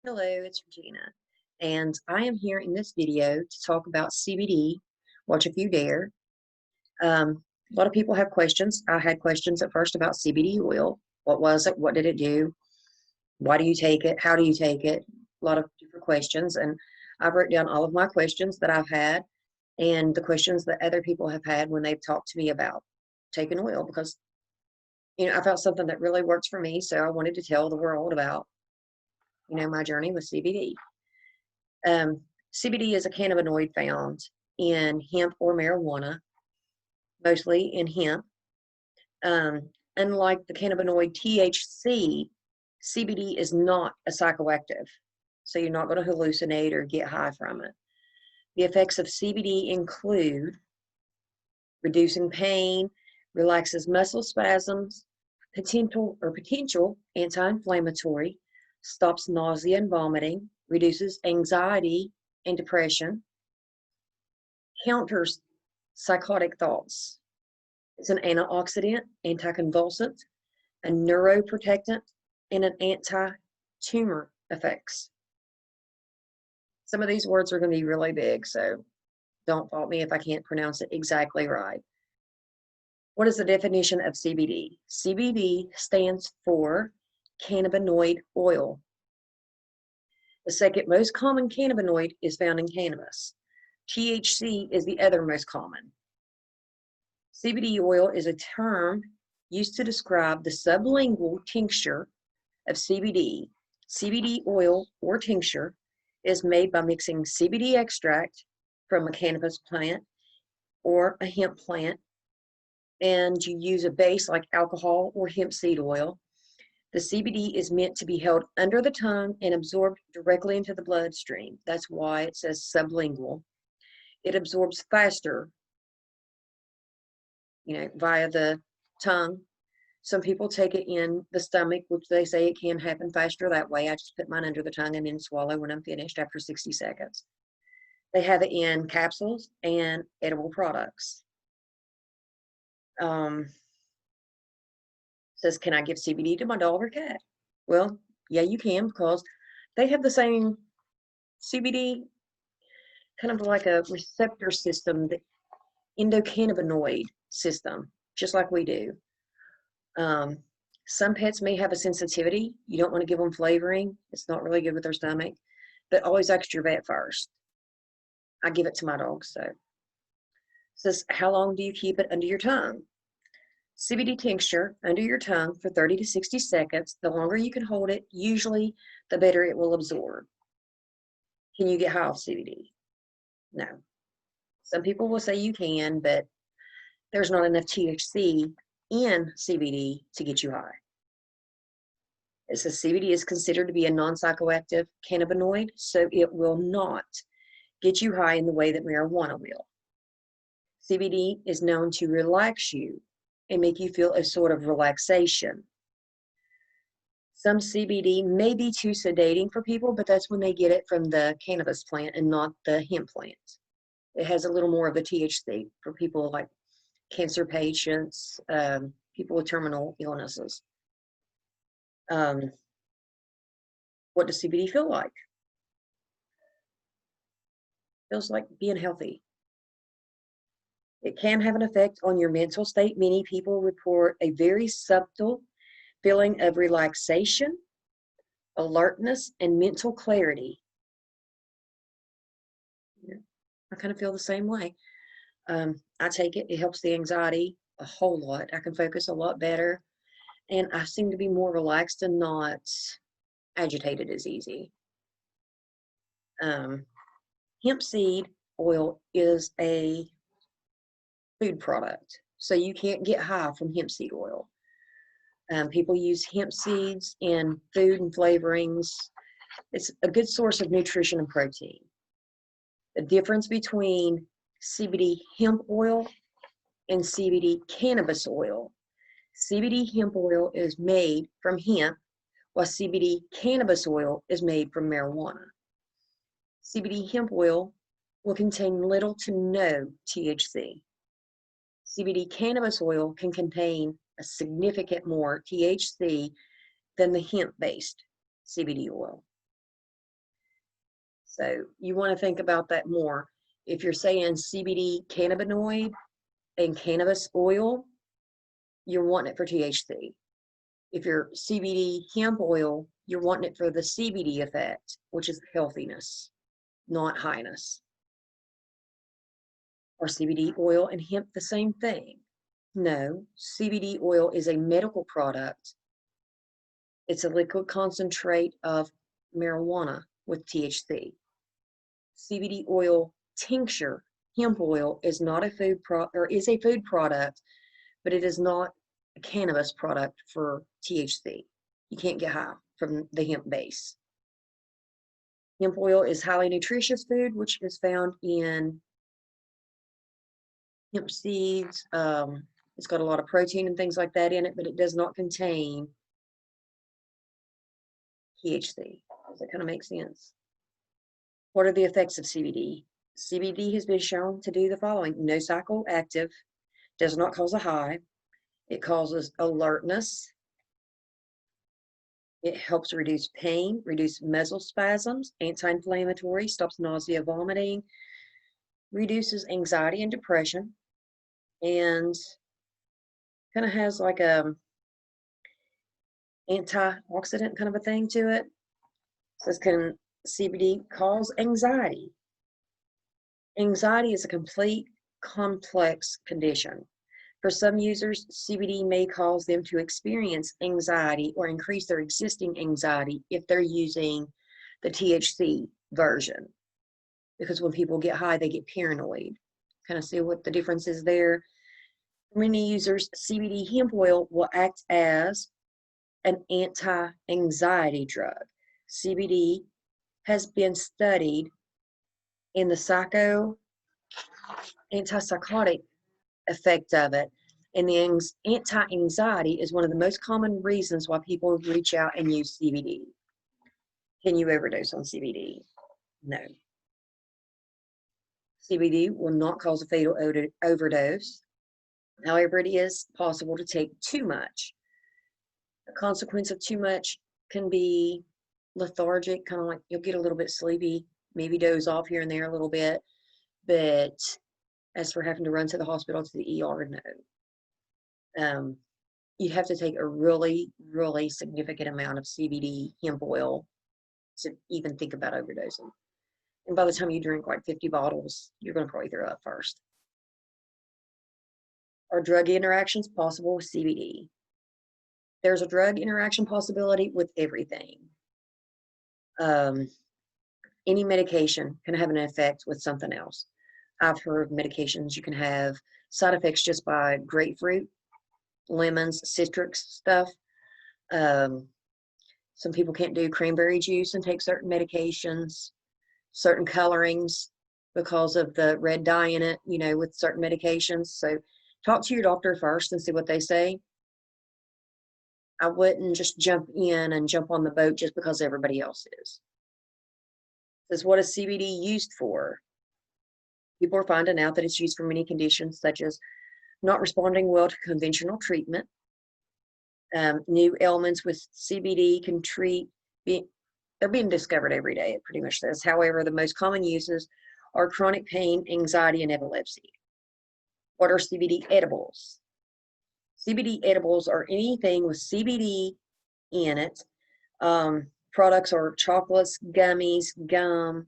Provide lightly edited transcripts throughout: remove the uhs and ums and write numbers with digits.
Hello, it's Regina, and I am here in this video to talk about CBD. Watch if you dare. A lot of people have questions. I had questions at first about CBD oil. What was it? What did it do? Why do you take it? How do you take it? A lot of different questions, and I've written down all of my questions that I've had and the questions that other people have had when they've talked to me about taking oil because I found something that really works for me, so I wanted to tell the world about my journey with CBD. CBD is a cannabinoid found in hemp or marijuana, mostly in hemp. Unlike the cannabinoid THC, CBD is not a psychoactive, so you're not going to hallucinate or get high from it. The effects of CBD include reducing pain, relaxes muscle spasms, potential anti-inflammatory, stops nausea and vomiting, reduces anxiety and depression, counters psychotic thoughts. It's an antioxidant, anticonvulsant, a neuroprotectant, and an anti-tumor effects. Some of these words are going to be really big, so don't fault me if I can't pronounce it exactly right. What is the definition of CBD? CBD stands for cannabinoid oil. The second most common cannabinoid is found in cannabis. THC is the other most common. CBD oil is a term used to describe the sublingual tincture of CBD. CBD oil or tincture is made by mixing CBD extract from a cannabis plant or a hemp plant, and you use a base like alcohol or hemp seed oil. The CBD is meant to be held under the tongue and absorbed directly into the bloodstream. That's why it says sublingual. It absorbs faster, via the tongue. Some people take it in the stomach, which they say it can happen faster that way. I just put mine under the tongue and then swallow when I'm finished after 60 seconds. They have it in capsules and edible products. Says, can I give CBD to my dog or cat? Well, yeah, you can, because they have the same CBD, kind of like a receptor system, the endocannabinoid system, just like we do. Some pets may have a sensitivity. You don't want to give them flavoring. It's not really good with their stomach, but always ask your vet first. I give it to my dog. So it says, how long do you keep it under your tongue? CBD tincture under your tongue for 30 to 60 seconds. The longer you can hold it, usually the better it will absorb. Can you get high off CBD? No. Some people will say you can, but there's not enough THC in CBD to get you high. It says CBD is considered to be a non-psychoactive cannabinoid, so it will not get you high in the way that marijuana will. CBD is known to relax you and make you feel a sort of relaxation. Some CBD may be too sedating for people, but that's when they get it from the cannabis plant and not the hemp plant. It has a little more of the THC for people like cancer patients, people with terminal illnesses. What does CBD feel like? Feels like being healthy. It can have an effect on your mental state. Many people report a very subtle feeling of relaxation, alertness, and mental clarity. Yeah, I kind of feel the same way. I take it, it helps the anxiety a whole lot. I can focus a lot better, and I seem to be more relaxed and not agitated as easy. Hemp seed oil is a food product, so you can't get high from hemp seed oil. People use hemp seeds in food and flavorings. It's a good source of nutrition and protein. The difference between CBD hemp oil and CBD cannabis oil. CBD hemp oil is made from hemp, while CBD cannabis oil is made from marijuana. CBD hemp oil will contain little to no THC. CBD cannabis oil can contain a significant more THC than the hemp-based CBD oil. So you want to think about that more. If you're saying CBD cannabinoid and cannabis oil, you're wanting it for THC. If you're CBD hemp oil, you're wanting it for the CBD effect, which is healthiness, not highness. Or CBD oil and hemp the same thing? No, CBD oil is a medical product. It's a liquid concentrate of marijuana with THC. CBD oil tincture, hemp oil, is not a food is a food product, but it is not a cannabis product for THC. You can't get high from the hemp base. Hemp oil is highly nutritious food, which is found in hemp seeds. It's got a lot of protein and things like that in it, but it does not contain THC. Does that kind of make sense? What are the effects of CBD? CBD has been shown to do the following. No psychoactive, does not cause a high. It causes alertness. It helps reduce pain, reduce muscle spasms, anti-inflammatory, stops nausea, vomiting, reduces anxiety and depression, and kind of has like a antioxidant kind of a thing to it. Says, can CBD cause anxiety? Anxiety is a complete complex condition. For some users, CBD may cause them to experience anxiety or increase their existing anxiety if they're using the THC version. Because when people get high, they get paranoid. Kind of see what the difference is there. For many users, CBD hemp oil will act as an anti-anxiety drug. CBD has been studied in the antipsychotic effect of it, and the anti-anxiety is one of the most common reasons why people reach out and use CBD. Can you overdose on CBD? No. CBD will not cause a fatal overdose. However, it is possible to take too much. The consequence of too much can be lethargic, kind of like you'll get a little bit sleepy, maybe doze off here and there a little bit, but as for having to run to the hospital, to the ER, no. You'd have to take a really, really significant amount of CBD hemp oil to even think about overdosing. And by the time you drink like 50 bottles, you're going to probably throw up first. Are drug interactions possible with CBD? There's a drug interaction possibility with everything. Any medication can have an effect with something else. I've heard of medications you can have side effects just by grapefruit, lemons, citrus stuff. Some people can't do cranberry juice and take certain medications, certain colorings because of the red dye in it, with certain medications. So talk to your doctor first and see what they say. I wouldn't just jump in and jump on the boat just because everybody else is. Says, what is CBD used for? People are finding out that it's used for many conditions, such as not responding well to conventional treatment. New elements with CBD can treat, they're being discovered every day, it pretty much says. However, the most common uses are chronic pain, anxiety, and epilepsy. What are CBD edibles? CBD edibles are anything with CBD in it. Products are chocolates, gummies, gum.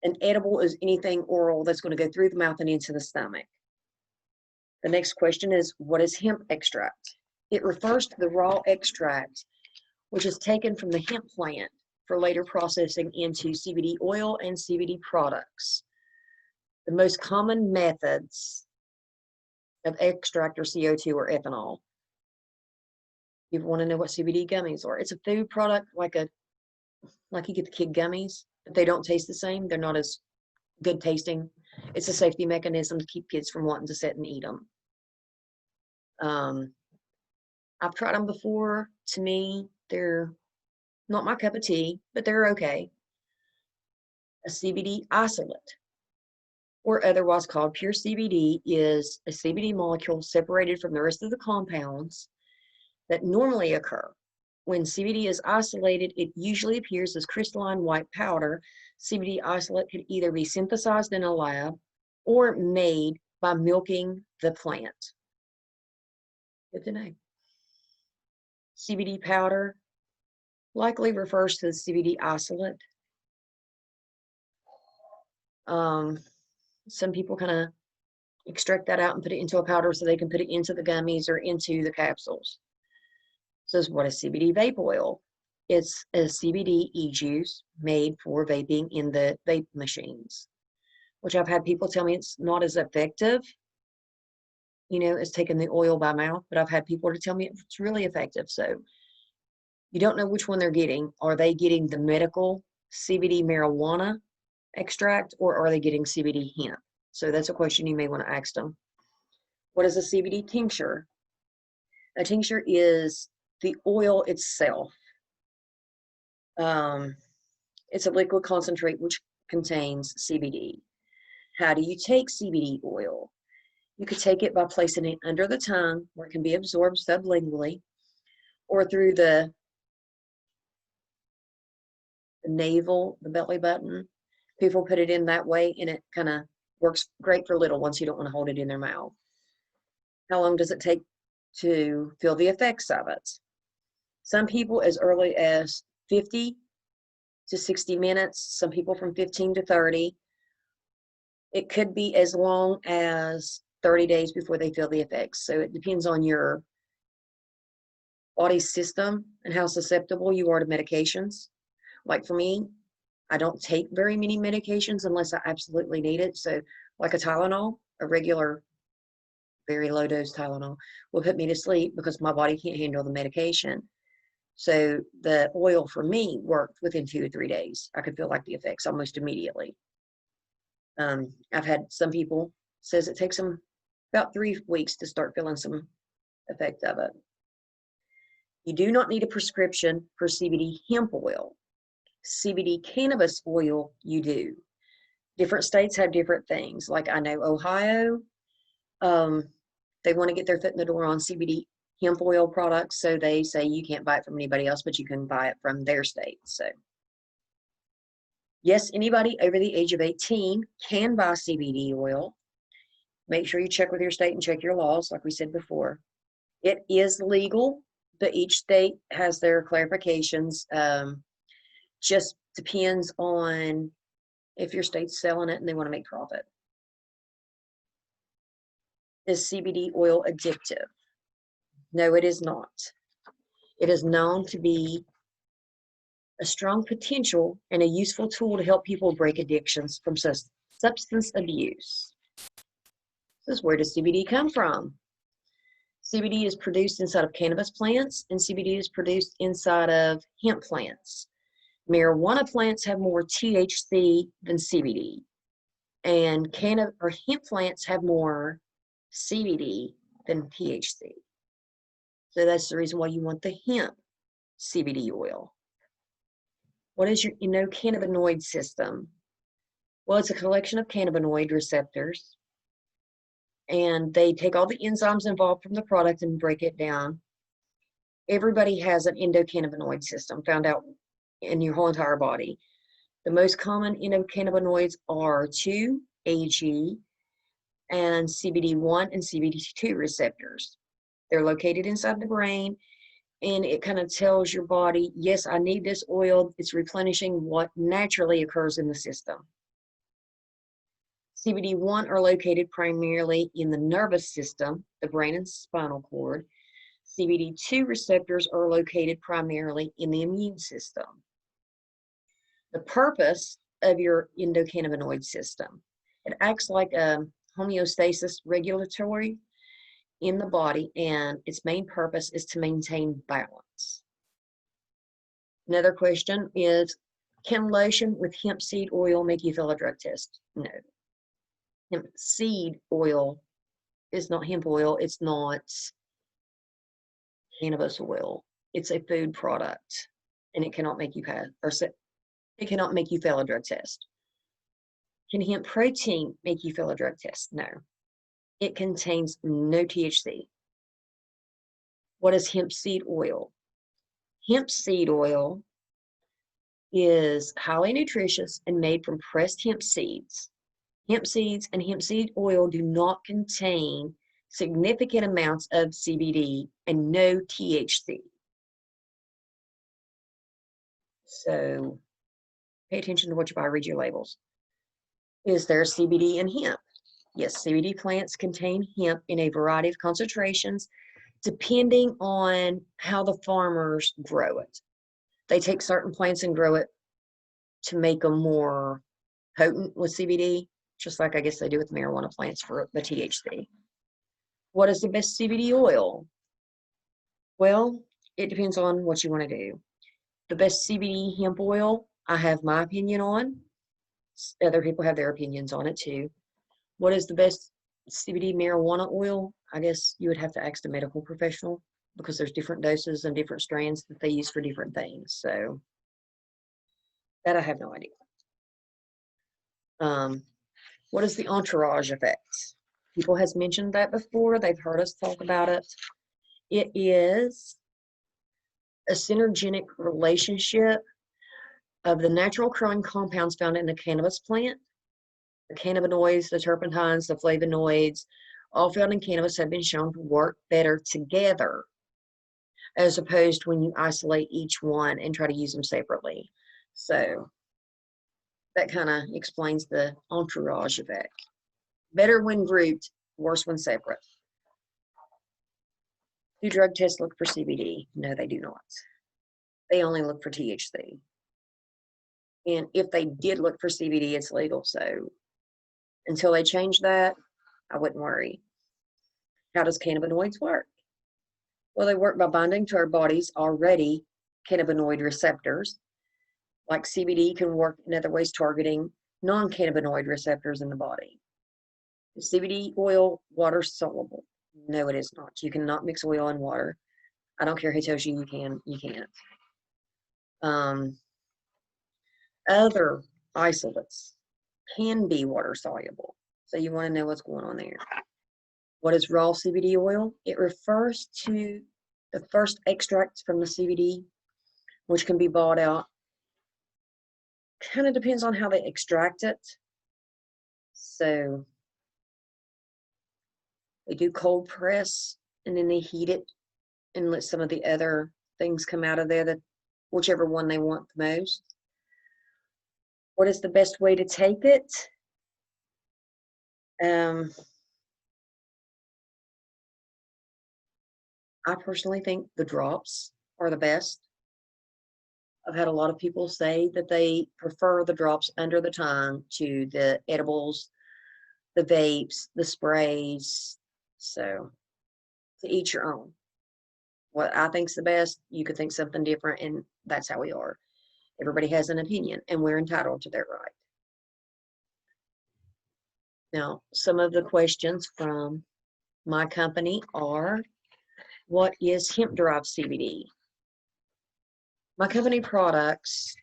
An edible is anything oral that's going to go through the mouth and into the stomach. The next question is, what is hemp extract? It refers to the raw extract, which is taken from the hemp plant for later processing into CBD oil and CBD products. The most common methods of extract are CO2 or ethanol. You want to know what CBD gummies are? It's a food product like you get the kid gummies, but they don't taste the same. They're not as good tasting. It's a safety mechanism to keep kids from wanting to sit and eat them. I've tried them before. To me, they're not my cup of tea, but they're okay. A CBD isolate, or otherwise called pure CBD, is a CBD molecule separated from the rest of the compounds that normally occur when CBD is isolated, it usually appears as crystalline white powder. CBD isolate could either be synthesized in a lab or made by milking the plant. Good to know. CBD powder likely refers to the CBD isolate. Some people kind of extract that out and put it into a powder so they can put it into the gummies or into the capsules. So what is CBD vape oil? It's a CBD e-juice made for vaping in the vape machines, which I've had people tell me it's not as effective, as taking the oil by mouth, but I've had people to tell me it's really effective. So you don't know which one they're getting. Are they getting the medical CBD marijuana extract, or are they getting CBD hemp? So that's a question you may want to ask them. What is a CBD tincture? A tincture is the oil itself. It's a liquid concentrate which contains CBD. How do you take CBD oil? You could take it by placing it under the tongue, where it can be absorbed sublingually, or through the navel, the belly button. People put it in that way, and it kind of works great for little ones who don't want to hold it in their mouth. How long does it take to feel the effects of it? Some people as early as 50 to 60 minutes, some people from 15 to 30. It could be as long as 30 days before they feel the effects. So it depends on your body system and how susceptible you are to medications. Like for me, I don't take very many medications unless I absolutely need it. So like a Tylenol, a regular, very low dose Tylenol will put me to sleep because my body can't handle the medication. So the oil for me worked within 2 to 3 days. I could feel like the effects almost immediately. I've had some people says it takes them about 3 weeks to start feeling some effect of it. You do not need a prescription for CBD hemp oil. CBD cannabis oil, you do. Different states have different things. Like I know Ohio, they want to get their foot in the door on CBD hemp oil products, so they say you can't buy it from anybody else, but you can buy it from their state. So yes, anybody over the age of 18 can buy CBD oil. Make sure you check with your state and check your laws, like we said before. It is legal, but each state has their clarifications. Just depends on if your state's selling it and they want to make profit. Is CBD oil addictive? No, it is not. It is known to be a strong potential and a useful tool to help people break addictions from substance abuse. This is where does CBD come from? CBD is produced inside of cannabis plants, and CBD is produced inside of hemp plants. Marijuana plants have more THC than CBD, and hemp plants have more CBD than THC. So that's the reason why you want the hemp CBD oil. What is your endocannabinoid system? Well, it's a collection of cannabinoid receptors, and they take all the enzymes involved from the product and break it down. Everybody has an endocannabinoid system found out in your whole entire body. The most common endocannabinoids are 2-AG and CBD1 and CBD2 receptors. They're located inside the brain, and it kind of tells your body, yes, I need this oil. It's replenishing what naturally occurs in the system. CBD1 are located primarily in the nervous system, the brain and spinal cord. CBD2 receptors are located primarily in the immune system. The purpose of your endocannabinoid system, it acts like a homeostasis regulatory in the body, and its main purpose is to maintain balance. Another question is, can lotion with hemp seed oil make you fail a drug test? No. Hemp seed oil is not hemp oil. It's not cannabis oil. It's a food product, and it cannot make you it cannot make you fail a drug test. Can hemp protein make you fail a drug test? No. It contains no THC. What is hemp seed oil? Hemp seed oil is highly nutritious and made from pressed hemp seeds. Hemp seeds and hemp seed oil do not contain significant amounts of CBD and no THC. So pay attention to what you buy, read your labels. Is there CBD in hemp? Yes, CBD plants contain hemp in a variety of concentrations depending on how the farmers grow it. They take certain plants and grow it to make them more potent with CBD, just like I guess they do with marijuana plants for the THC. What is the best CBD oil? Well, it depends on what you want to do. The best CBD hemp oil, I have my opinion on. Other people have their opinions on it too. What is the best CBD marijuana oil? I guess you would have to ask the medical professional because there's different doses and different strands that they use for different things. So that I have no idea. What is the entourage effect? People has mentioned that before. They've heard us talk about it. It is a synergenic relationship of the natural occurring compounds found in the cannabis plant. The cannabinoids, the terpenes, the flavonoids, all found in cannabis have been shown to work better together as opposed to when you isolate each one and try to use them separately. So that kind of explains the entourage effect. Better when grouped, worse when separate. Do drug tests look for CBD? No, they do not. They only look for THC. And if they did look for CBD, it's legal. So until they change that, I wouldn't worry. How does cannabinoids work? Well, they work by binding to our body's already cannabinoid receptors. Like CBD can work in other ways targeting non-cannabinoid receptors in the body. Is CBD oil water soluble? No, it is not. You cannot mix oil and water. I don't care who tells you you can, you can't. Other isolates can be water soluble. So you want to know what's going on there. What is raw CBD oil? It refers to the first extracts from the CBD, which can be bought out. Kind of depends on how they extract it. So they do cold press and then they heat it and let some of the other things come out of there, that whichever one they want the most. What is the best way to take it? I personally think the drops are the best. I've had a lot of people say that they prefer the drops under the tongue to the edibles, the vapes, the sprays. So to each your own. What I think's the best, you could think something different, and that's how we are. Everybody has an opinion, and we're entitled to their right. Now, some of the questions from my company are, what is hemp-derived CBD? My company products,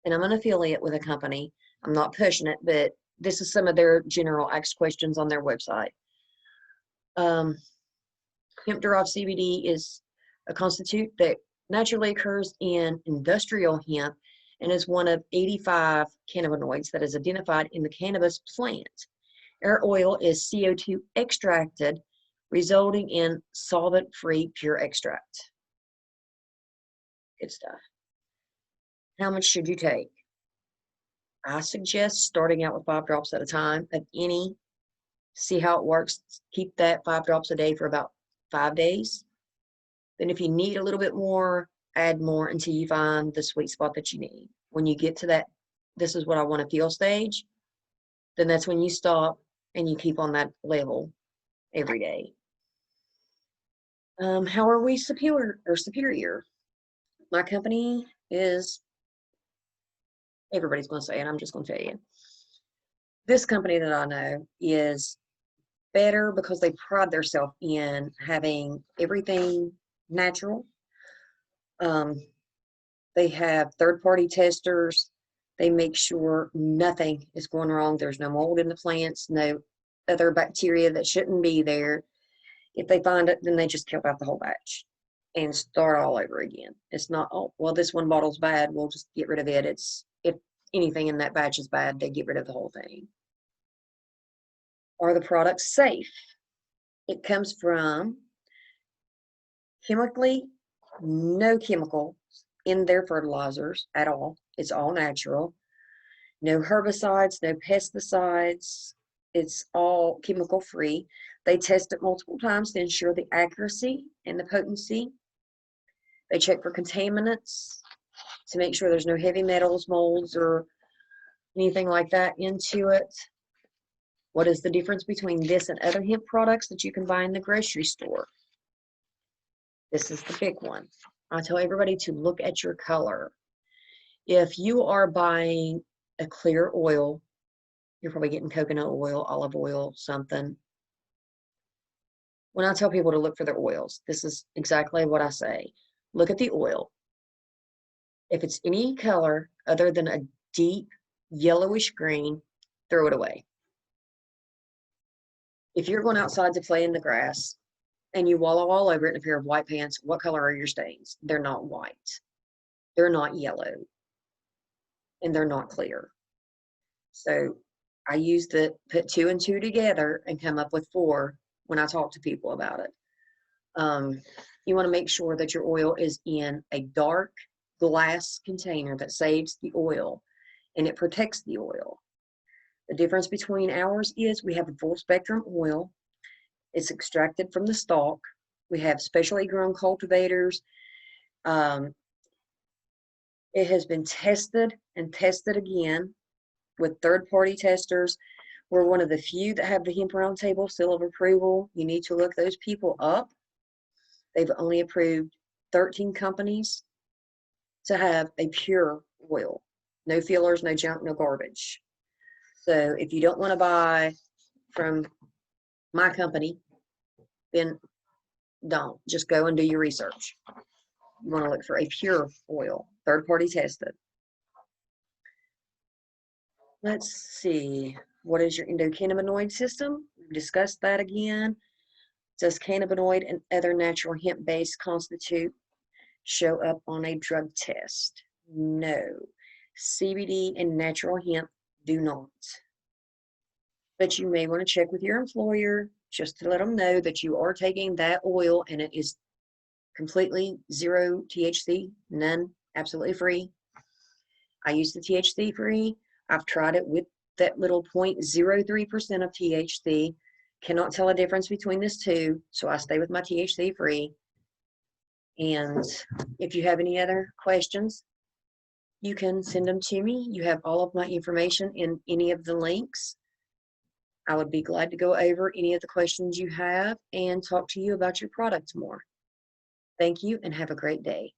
and I'm an affiliate with a company. I'm not pushing it, but this is some of their general asked questions on their website. Hemp-derived CBD is a constituent that naturally occurs in industrial hemp and is one of 85 cannabinoids that is identified in the cannabis plant. Our oil is CO2 extracted, resulting in solvent-free pure extract. Good stuff. How much should you take? I suggest starting out with 5 drops at a time of any. See how it works. Keep that 5 drops a day for about 5 days. Then if you need a little bit more, add more until you find the sweet spot that you need. When you get to that, this is what I want to feel stage, then that's when you stop and you keep on that level every day. How are we superior? My company is, everybody's going to say it, I'm just going to tell you. This company that I know is better because they pride themselves in having everything natural. They have third-party testers. They make sure nothing is going wrong. There's no mold in the plants, no other bacteria that shouldn't be there. If they find it, then they just kill out the whole batch. and start all over again. It's not, oh, well, this one bottle's bad, we'll just get rid of it. It's, if anything in that batch is bad, they get rid of the whole thing. Are the products safe? It comes from chemically, no chemicals in their fertilizers at all. It's all natural. No herbicides, no pesticides. It's all chemical free. They test it multiple times to ensure the accuracy and the potency. They check for contaminants to make sure there's no heavy metals, molds, or anything like that into it. What is the difference between this and other hemp products that you can buy in the grocery store? This is the big one. I tell everybody to look at your color. If you are buying a clear oil, you're probably getting coconut oil, olive oil, something. When I tell people to look for their oils, this is exactly what I say. Look at the oil. If it's any color other than a deep yellowish green, throw it away. If you're going outside to play in the grass and you wallow all over it in a pair of white pants, what color are your stains? They're not white. They're not yellow. And they're not clear. So I use the put 2 and 2 together and come up with 4 when I talk to people about it. You want to make sure that your oil is in a dark glass container that saves the oil and it protects the oil. The difference between ours is we have a full spectrum oil. It's extracted from the stalk. We have specially grown cultivators. It has been tested and tested again with third-party testers. We're one of the few that have the Hemp Roundtable seal of approval. You need to look those people up. They've only approved 13 companies to have a pure oil. No fillers, no junk, no garbage. So if you don't want to buy from my company, then don't. Just go and do your research. You want to look for a pure oil, third-party tested. Let's see. What is your endocannabinoid system? We've discussed that again. Does cannabinoid and other natural hemp-based constitute show up on a drug test? No. CBD and natural hemp do not. But you may want to check with your employer just to let them know that you are taking that oil and it is completely 0 THC, none, absolutely free. I use the THC free. I've tried it with that little 0.03% of THC. Cannot tell a difference between this two, so I stay with my THC free. And if you have any other questions, you can send them to me. You have all of my information in any of the links. I would be glad to go over any of the questions you have and talk to you about your products more. Thank you and have a great day.